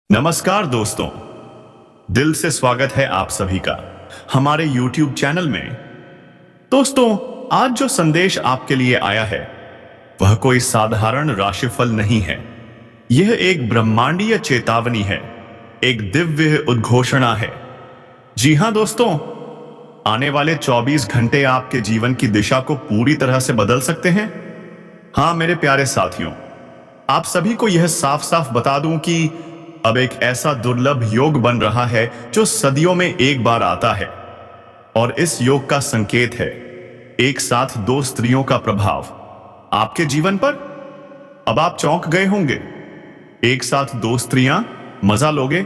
नमस्कार दोस्तों, दिल से स्वागत है आप सभी का हमारे YouTube चैनल में। दोस्तों, आज जो संदेश आपके लिए आया है वह कोई साधारण राशिफल नहीं है। यह एक ब्रह्मांडीय चेतावनी है, एक दिव्य उद्घोषणा है। जी हां दोस्तों, आने वाले 24 घंटे आपके जीवन की दिशा को पूरी तरह से बदल सकते हैं। हाँ मेरे प्यारे साथियों, आप सभी को यह साफ साफ बता दूं कि अब एक ऐसा दुर्लभ योग बन रहा है जो सदियों में एक बार आता है। और इस योग का संकेत है एक साथ दो स्त्रियों का प्रभाव आपके जीवन पर। अब आप चौंक गए होंगे, एक साथ दो स्त्रियां, मजा लोगे?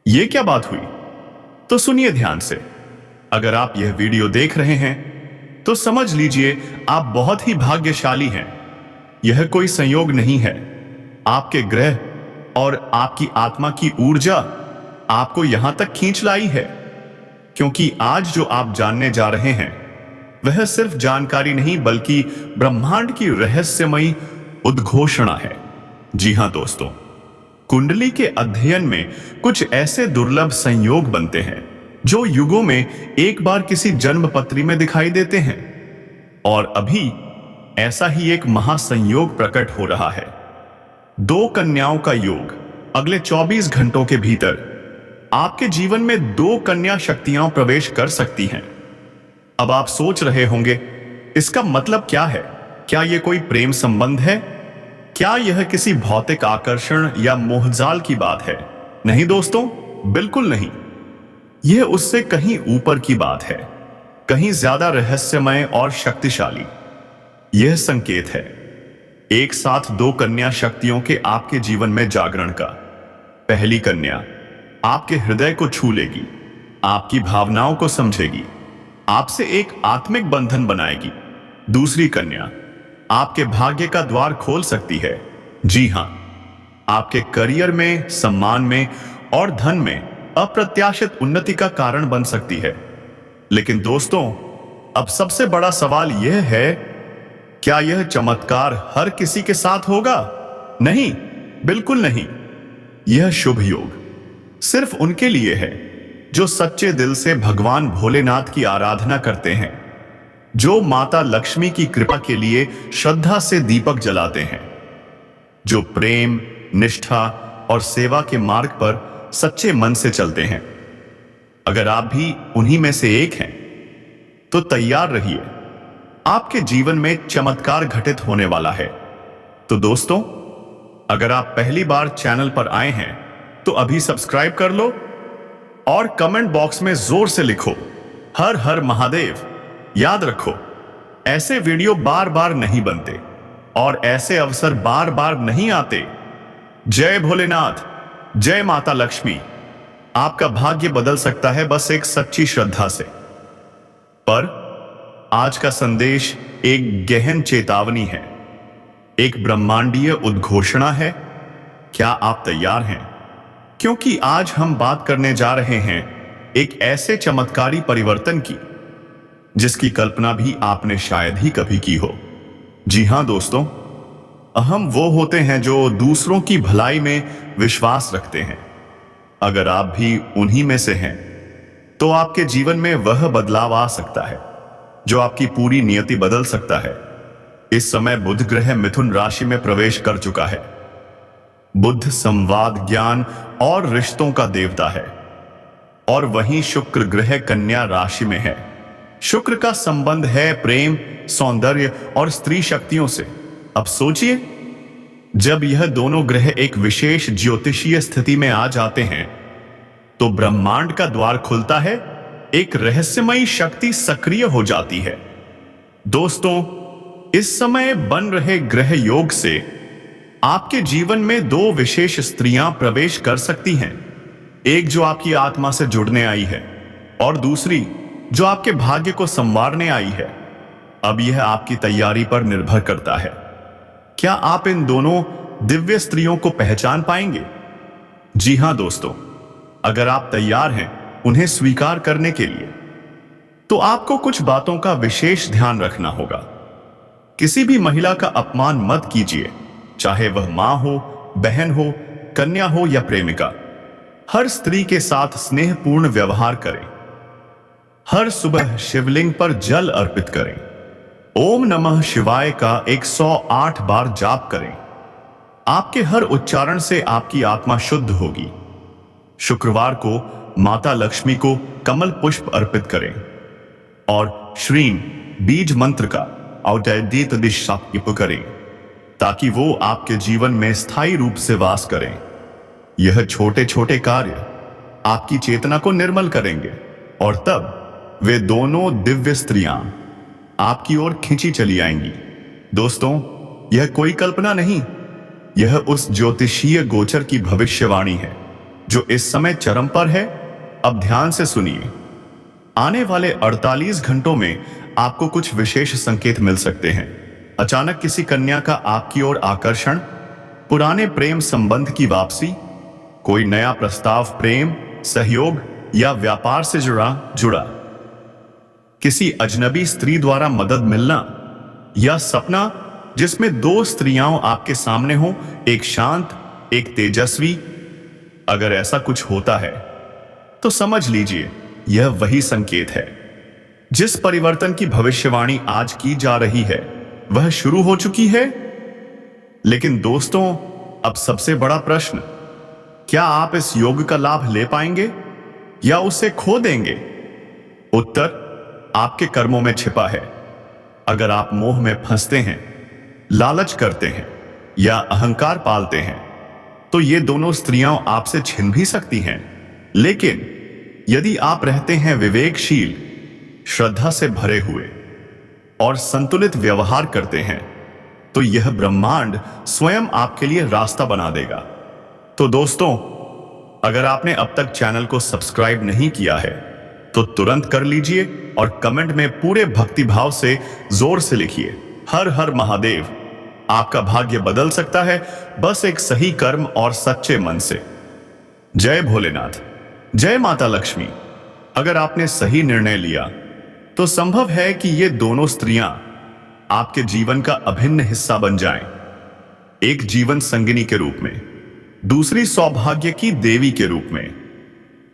ये क्या बात हुई? तो सुनिए ध्यान से। अगर आप यह वीडियो देख रहे हैं तो समझ लीजिए आप बहुत ही भाग्यशाली हैं। यह कोई संयोग नहीं है, आपके ग्रह और आपकी आत्मा की ऊर्जा आपको यहां तक खींच लाई है। क्योंकि आज जो आप जानने जा रहे हैं वह सिर्फ जानकारी नहीं बल्कि ब्रह्मांड की रहस्यमयी उद्घोषणा है। जी हां दोस्तों, कुंडली के अध्ययन में कुछ ऐसे दुर्लभ संयोग बनते हैं जो युगों में एक बार किसी जन्मपत्री में दिखाई देते हैं। और अभी ऐसा ही एक महासंयोग प्रकट हो रहा है। दो कन्याओं का योग अगले 24 घंटों के भीतर आपके जीवन में दो कन्या शक्तियां प्रवेश कर सकती हैं। अब आप सोच रहे होंगे, इसका मतलब क्या है? क्या यह कोई प्रेम संबंध है? क्या यह किसी भौतिक आकर्षण या मोहजाल की बात है? नहीं दोस्तों, बिल्कुल नहीं। यह उससे कहीं ऊपर की बात है, कहीं ज्यादा रहस्यमय और शक्तिशाली। यह संकेत है एक साथ दो कन्या शक्तियों के आपके जीवन में जागरण का। पहली कन्या आपके हृदय को छू लेगी, आपकी भावनाओं को समझेगी, आपसे एक आत्मिक बंधन बनाएगी। दूसरी कन्या आपके भाग्य का द्वार खोल सकती है। जी हां, आपके करियर में, सम्मान में और धन में अप्रत्याशित उन्नति का कारण बन सकती है। लेकिन दोस्तों, अब सबसे बड़ा सवाल यह है, क्या यह चमत्कार हर किसी के साथ होगा? नहीं, बिल्कुल नहीं। यह शुभ योग सिर्फ उनके लिए है जो सच्चे दिल से भगवान भोलेनाथ की आराधना करते हैं, जो माता लक्ष्मी की कृपा के लिए श्रद्धा से दीपक जलाते हैं, जो प्रेम, निष्ठा और सेवा के मार्ग पर सच्चे मन से चलते हैं। अगर आप भी उन्हीं में से एक हैं तो तैयार रहिए, आपके जीवन में चमत्कार घटित होने वाला है। तो दोस्तों, अगर आप पहली बार चैनल पर आए हैं तो अभी सब्सक्राइब कर लो और कमेंट बॉक्स में जोर से लिखो, हर हर महादेव। याद रखो, ऐसे वीडियो बार बार नहीं बनते और ऐसे अवसर बार बार नहीं आते। जय भोलेनाथ, जय माता लक्ष्मी। आपका भाग्य बदल सकता है बस एक सच्ची श्रद्धा से। पर आज का संदेश एक गहन चेतावनी है, एक ब्रह्मांडीय उद्घोषणा है। क्या आप तैयार हैं? क्योंकि आज हम बात करने जा रहे हैं एक ऐसे चमत्कारी परिवर्तन की जिसकी कल्पना भी आपने शायद ही कभी की हो। जी हां दोस्तों, अहम वो होते हैं जो दूसरों की भलाई में विश्वास रखते हैं। अगर आप भी उन्हीं में से हैं तो आपके जीवन में वह बदलाव आ सकता है जो आपकी पूरी नियति बदल सकता है। इस समय बुध ग्रह मिथुन राशि में प्रवेश कर चुका है। बुध संवाद, ज्ञान और रिश्तों का देवता है। और वहीं शुक्र ग्रह कन्या राशि में है। शुक्र का संबंध है प्रेम, सौंदर्य और स्त्री शक्तियों से। अब सोचिए, जब यह दोनों ग्रह एक विशेष ज्योतिषीय स्थिति में आ जाते हैं तो ब्रह्मांड का द्वार खुलता है, एक रहस्यमयी शक्ति सक्रिय हो जाती है। दोस्तों, इस समय बन रहे ग्रह योग से आपके जीवन में दो विशेष स्त्रियां प्रवेश कर सकती हैं। एक जो आपकी आत्मा से जुड़ने आई है और दूसरी जो आपके भाग्य को संवारने आई है। अब यह आपकी तैयारी पर निर्भर करता है। क्या आप इन दोनों दिव्य स्त्रियों को पहचान पाएंगे? जी हां दोस्तों, अगर आप तैयार हैं उन्हें स्वीकार करने के लिए तो आपको कुछ बातों का विशेष ध्यान रखना होगा। किसी भी महिला का अपमान मत कीजिए, चाहे वह मां हो, बहन हो, कन्या हो या प्रेमिका, हर स्त्री के साथ स्नेहपूर्ण व्यवहार करें। हर सुबह शिवलिंग पर जल अर्पित करें। ओम नमः शिवाय का 108 बार जाप करें। आपके हर उच्चारण से आपकी आत्मा शुद्ध होगी। शुक्रवार को माता लक्ष्मी को कमल पुष्प अर्पित करें और श्रीं बीज मंत्र का औदयदीत दिशा करें, ताकि वो आपके जीवन में स्थायी रूप से वास करें। यह छोटे छोटे कार्य आपकी चेतना को निर्मल करेंगे और तब वे दोनों दिव्य स्त्रियां आपकी ओर खींची चली आएंगी। दोस्तों, यह कोई कल्पना नहीं, यह उस ज्योतिषीय गोचर की भविष्यवाणी है जो इस समय चरम पर है। अब ध्यान से सुनिए। आने वाले 48 घंटों में आपको कुछ विशेष संकेत मिल सकते हैं। अचानक किसी कन्या का आपकी ओर आकर्षण, पुराने प्रेम संबंध की वापसी, कोई नया प्रस्ताव, प्रेम, सहयोग या व्यापार से जुड़ा, किसी अजनबी स्त्री द्वारा मदद मिलना, या सपना जिसमें दो स्त्रियां आपके सामने हो, एक शांत, एक तेजस्वी। अगर ऐसा कुछ होता है तो समझ लीजिए यह वही संकेत है। जिस परिवर्तन की भविष्यवाणी आज की जा रही है वह शुरू हो चुकी है। लेकिन दोस्तों, अब सबसे बड़ा प्रश्न, क्या आप इस योग का लाभ ले पाएंगे या उसे खो देंगे? उत्तर आपके कर्मों में छिपा है। अगर आप मोह में फंसते हैं, लालच करते हैं या अहंकार पालते हैं, तो ये दोनों स्त्रियां आपसे छिन भी सकती हैं। लेकिन यदि आप रहते हैं विवेकशील, श्रद्धा से भरे हुए और संतुलित व्यवहार करते हैं, तो यह ब्रह्मांड स्वयं आपके लिए रास्ता बना देगा। तो दोस्तों, अगर आपने अब तक चैनल को सब्सक्राइब नहीं किया है तो तुरंत कर लीजिए और कमेंट में पूरे भक्तिभाव से जोर से लिखिए, हर हर महादेव। आपका भाग्य बदल सकता है बस एक सही कर्म और सच्चे मन से। जय भोलेनाथ, जय माता लक्ष्मी। अगर आपने सही निर्णय लिया तो संभव है कि ये दोनों स्त्रियां आपके जीवन का अभिन्न हिस्सा बन जाएं। एक जीवन संगिनी के रूप में, दूसरी सौभाग्य की देवी के रूप में।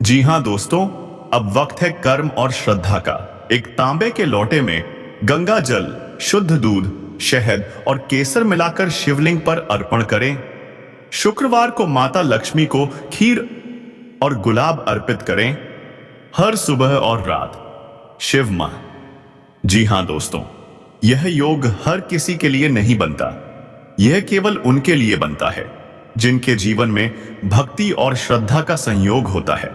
जी हां दोस्तों, अब वक्त है कर्म और श्रद्धा का। एक तांबे के लोटे में गंगा जल, शुद्ध दूध, शहद और केसर मिलाकर शिवलिंग पर अर्पण करें। शुक्रवार को माता लक्ष्मी को खीर और गुलाब अर्पित करें। हर सुबह और रात शिव मां। जी हां दोस्तों, यह योग हर किसी के लिए नहीं बनता, यह केवल उनके लिए बनता है जिनके जीवन में भक्ति और श्रद्धा का संयोग होता है।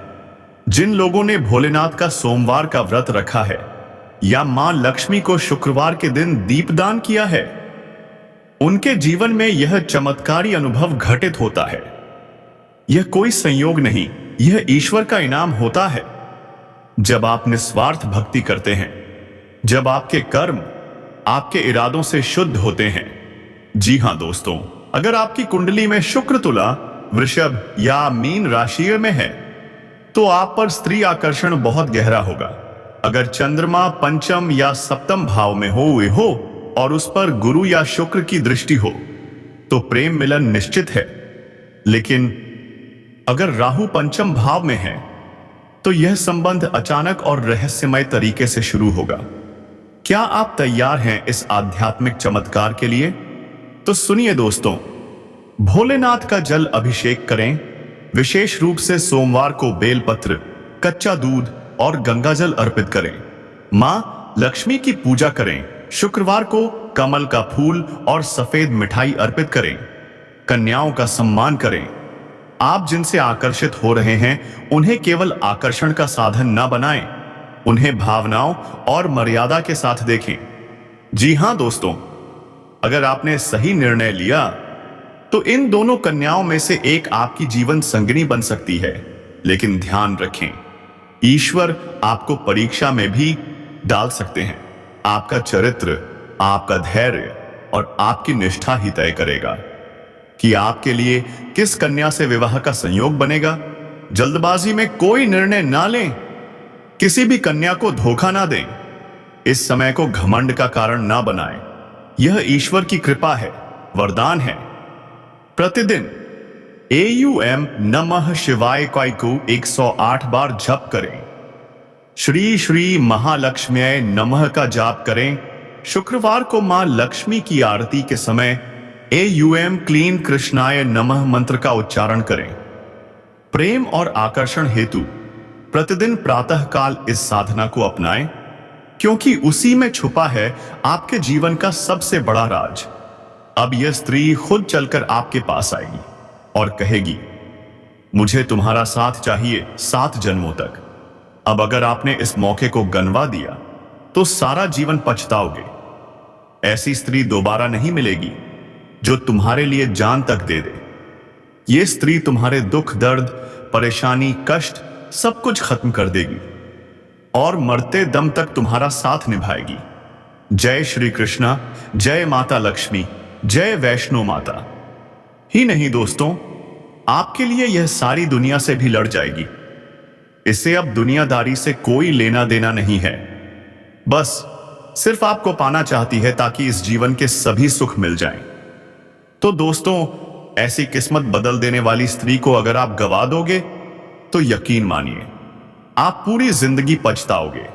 जिन लोगों ने भोलेनाथ का सोमवार का व्रत रखा है या मां लक्ष्मी को शुक्रवार के दिन दीपदान किया है, उनके जीवन में यह चमत्कारी अनुभव घटित होता है। यह कोई संयोग नहीं, यह ईश्वर का इनाम होता है। जब आप निस्वार्थ भक्ति करते हैं, जब आपके कर्म आपके इरादों से शुद्ध होते हैं। जी हां दोस्तों, अगर आपकी कुंडली में शुक्र, तुला, वृषभ या मीन राशि में है तो आप पर स्त्री आकर्षण बहुत गहरा होगा। अगर चंद्रमा पंचम या सप्तम भाव में हो और उस पर गुरु या शुक्र की दृष्टि हो तो प्रेम मिलन निश्चित है। लेकिन अगर राहु पंचम भाव में है तो यह संबंध अचानक और रहस्यमय तरीके से शुरू होगा। क्या आप तैयार हैं इस आध्यात्मिक चमत्कार के लिए? तो सुनिए दोस्तों, भोलेनाथ का जल अभिषेक करें। विशेष रूप से सोमवार को बेलपत्र, कच्चा दूध और गंगाजल अर्पित करें। मां लक्ष्मी की पूजा करें। शुक्रवार को कमल का फूल और सफेद मिठाई अर्पित करें। कन्याओं का सम्मान करें। आप जिनसे आकर्षित हो रहे हैं उन्हें केवल आकर्षण का साधन न बनाएं, उन्हें भावनाओं और मर्यादा के साथ देखें। जी हां दोस्तों, अगर आपने सही निर्णय लिया तो इन दोनों कन्याओं में से एक आपकी जीवन संगिनी बन सकती है। लेकिन ध्यान रखें, ईश्वर आपको परीक्षा में भी डाल सकते हैं। आपका चरित्र, आपका धैर्य और आपकी निष्ठा ही तय करेगा कि आपके लिए किस कन्या से विवाह का संयोग बनेगा। जल्दबाजी में कोई निर्णय ना लें, किसी भी कन्या को धोखा ना दें। इस समय को घमंड का कारण ना बनाएं। यह ईश्वर की कृपा है, वरदान है। प्रतिदिन AUM नमः शिवाय को 108 बार जप करें। श्री श्री महालक्ष्म्यै नमः का जाप करें। शुक्रवार को मां लक्ष्मी की आरती के समय AUM क्लीन कृष्णाय नमः मंत्र का उच्चारण करें। प्रेम और आकर्षण हेतु प्रतिदिन प्रातः काल इस साधना को अपनाएं, क्योंकि उसी में छुपा है आपके जीवन का सबसे बड़ा राज। अब यह स्त्री खुद चलकर आपके पास आएगी और कहेगी, मुझे तुम्हारा साथ चाहिए 7 जन्मों तक। अब अगर आपने इस मौके को गंवा दिया तो सारा जीवन पछताओगे। ऐसी स्त्री दोबारा नहीं मिलेगी जो तुम्हारे लिए जान तक दे दे। ये स्त्री तुम्हारे दुख, दर्द, परेशानी, कष्ट सब कुछ खत्म कर देगी और मरते दम तक तुम्हारा साथ निभाएगी। जय श्री कृष्णा, जय माता लक्ष्मी, जय वैष्णो माता। ही नहीं दोस्तों, आपके लिए यह सारी दुनिया से भी लड़ जाएगी। इसे अब दुनियादारी से कोई लेना देना नहीं है, बस सिर्फ आपको पाना चाहती है ताकि इस जीवन के सभी सुख मिल जाएं। तो दोस्तों, ऐसी किस्मत बदल देने वाली स्त्री को अगर आप गवा दोगे तो यकीन मानिए आप पूरी जिंदगी पछताओगे।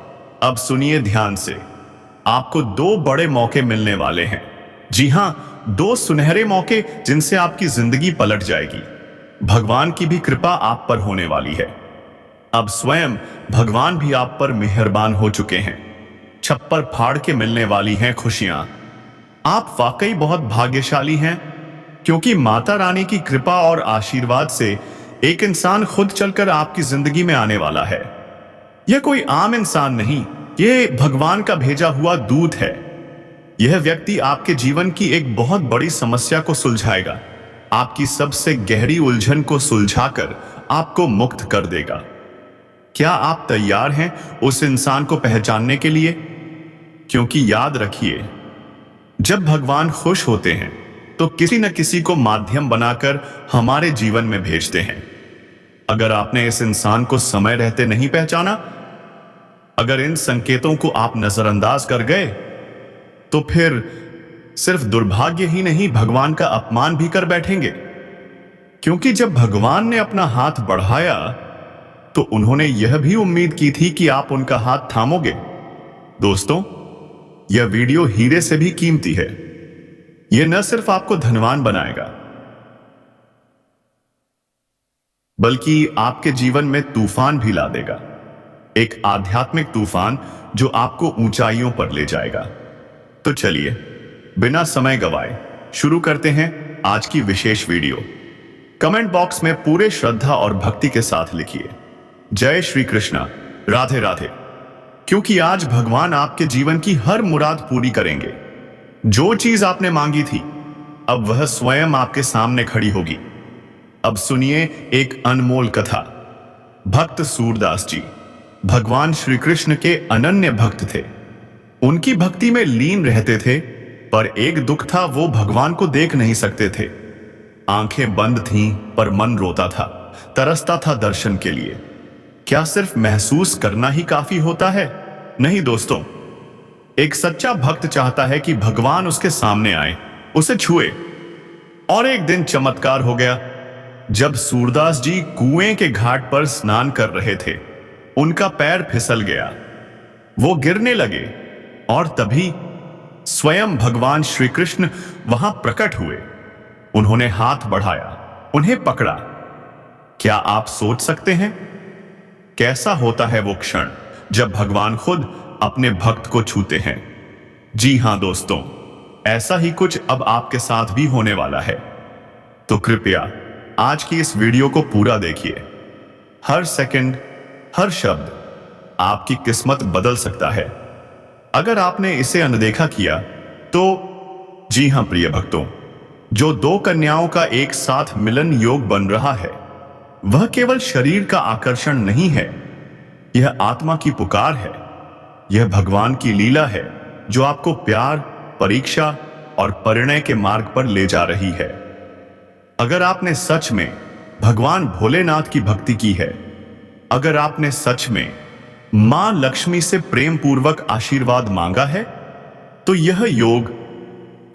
अब सुनिए ध्यान से, आपको 2 बड़े मौके मिलने वाले हैं। जी हां, 2 सुनहरे मौके जिनसे आपकी जिंदगी पलट जाएगी। भगवान की भी कृपा आप पर होने वाली है। अब स्वयं भगवान भी आप पर मेहरबान हो चुके हैं। छप्पर फाड़ के मिलने वाली हैं खुशियां। आप वाकई बहुत भाग्यशाली हैं, क्योंकि माता रानी की कृपा और आशीर्वाद से एक इंसान खुद चलकर आपकी जिंदगी में आने वाला है। यह कोई आम इंसान नहीं, यह भगवान का भेजा हुआ दूत है। यह व्यक्ति आपके जीवन की एक बहुत बड़ी समस्या को सुलझाएगा, आपकी सबसे गहरी उलझन को सुलझाकर आपको मुक्त कर देगा। क्या आप तैयार हैं उस इंसान को पहचानने के लिए? क्योंकि याद रखिए, जब भगवान खुश होते हैं तो किसी न किसी को माध्यम बनाकर हमारे जीवन में भेजते हैं। अगर आपने इस इंसान को समय रहते नहीं पहचाना, अगर इन संकेतों को आप नजरअंदाज कर गए, तो फिर सिर्फ दुर्भाग्य ही नहीं, भगवान का अपमान भी कर बैठेंगे। क्योंकि जब भगवान ने अपना हाथ बढ़ाया तो उन्होंने यह भी उम्मीद की थी कि आप उनका हाथ थामोगे। दोस्तों, यह वीडियो हीरे से भी कीमती है। यह न सिर्फ आपको धनवान बनाएगा, बल्कि आपके जीवन में तूफान भी ला देगा। एक आध्यात्मिक तूफान जो आपको ऊंचाइयों पर ले जाएगा। तो चलिए, बिना समय गवाए शुरू करते हैं आज की विशेष वीडियो। कमेंट बॉक्स में पूरे श्रद्धा और भक्ति के साथ लिखिए, जय श्री कृष्णा, राधे राधे, क्योंकि आज भगवान आपके जीवन की हर मुराद पूरी करेंगे। जो चीज आपने मांगी थी, अब वह स्वयं आपके सामने खड़ी होगी। अब सुनिए एक अनमोल कथा। भक्त सूरदास जी भगवान श्री कृष्ण के अनन्य भक्त थे। उनकी भक्ति में लीन रहते थे, पर एक दुख था, वो भगवान को देख नहीं सकते थे। आंखें बंद थीं, पर मन रोता था, तरसता था दर्शन के लिए। क्या सिर्फ महसूस करना ही काफी होता है? नहीं दोस्तों, एक सच्चा भक्त चाहता है कि भगवान उसके सामने आए, उसे छुए। और एक दिन चमत्कार हो गया। जब सूरदास जी कुएं के घाट पर स्नान कर रहे थे, उनका पैर फिसल गया, वो गिरने लगे और तभी स्वयं भगवान श्री कृष्ण वहां प्रकट हुए। उन्होंने हाथ बढ़ाया, उन्हें पकड़ा। क्या आप सोच सकते हैं कैसा होता है वो क्षण जब भगवान खुद अपने भक्त को छूते हैं? जी हां दोस्तों, ऐसा ही कुछ अब आपके साथ भी होने वाला है। तो कृपया आज की इस वीडियो को पूरा देखिए। हर सेकंड, हर शब्द आपकी किस्मत बदल सकता है। अगर आपने इसे अनदेखा किया तो जी हां प्रिय भक्तों, जो 2 कन्याओं का एक साथ मिलन योग बन रहा है, वह केवल शरीर का आकर्षण नहीं है, यह आत्मा की पुकार है। यह भगवान की लीला है जो आपको प्यार, परीक्षा और परिणय के मार्ग पर ले जा रही है। अगर आपने सच में भगवान भोलेनाथ की भक्ति की है, अगर आपने सच में मां लक्ष्मी से प्रेम पूर्वक आशीर्वाद मांगा है, तो यह योग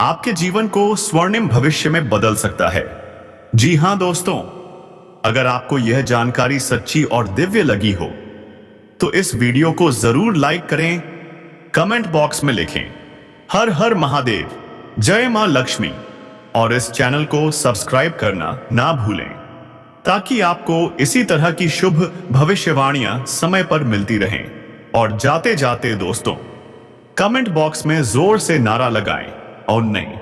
आपके जीवन को स्वर्णिम भविष्य में बदल सकता है। जी हां दोस्तों, अगर आपको यह जानकारी सच्ची और दिव्य लगी हो तो इस वीडियो को जरूर लाइक करें, कमेंट बॉक्स में लिखें हर हर महादेव, जय मां लक्ष्मी और इस चैनल को सब्सक्राइब करना ना भूलें ताकि आपको इसी तरह की शुभ भविष्यवाणियां समय पर मिलती रहें। और जाते जाते दोस्तों, कमेंट बॉक्स में जोर से नारा लगाएं और नहीं,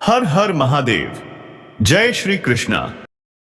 हर हर महादेव, जय श्री कृष्णा।